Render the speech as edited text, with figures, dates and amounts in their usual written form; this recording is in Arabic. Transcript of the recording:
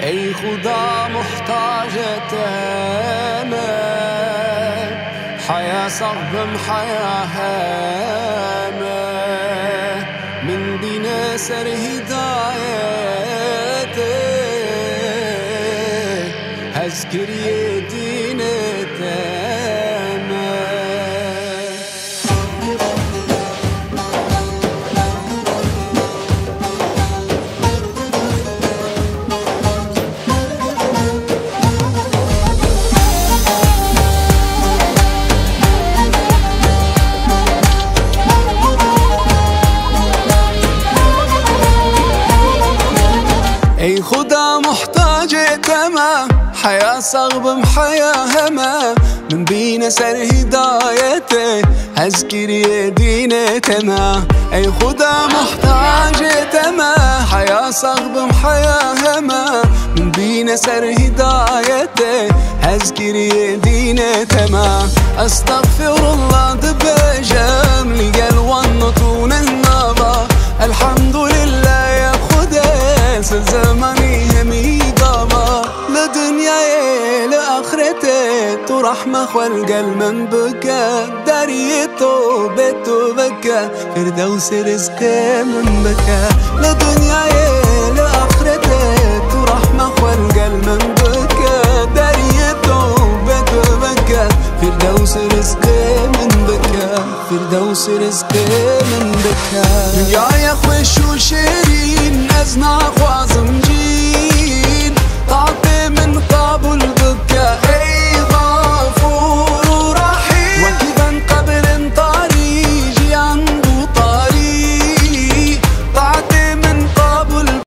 ای خدا محتاجتمه حياة صغبم حياة هامه من دين سر هدايته هزكري دين تامه ای خدا محتاج تمام حياة صغب حياة هما من بين سر هدايته هزكري دين تمام ای خدا محتاج تمام حياة صغب حياة هما من بين سر هدايته هزكري دين تمام استغفر الله دبجم لقل والنطون النظر الحمد لله يا خدا زماني همي ضما لدنيا لآخرته تو رحمة خلق من بكى دريتو بيتو بكى فردوس رزق من بكى لدنيا لآخرته تو رحمة خلق من بكى دريتو بيتو بكى فردوس رزق من بكى فردوس رزق من بكى يا خوش وشيرين أزنا خوازم جين تعطي من قابل بكى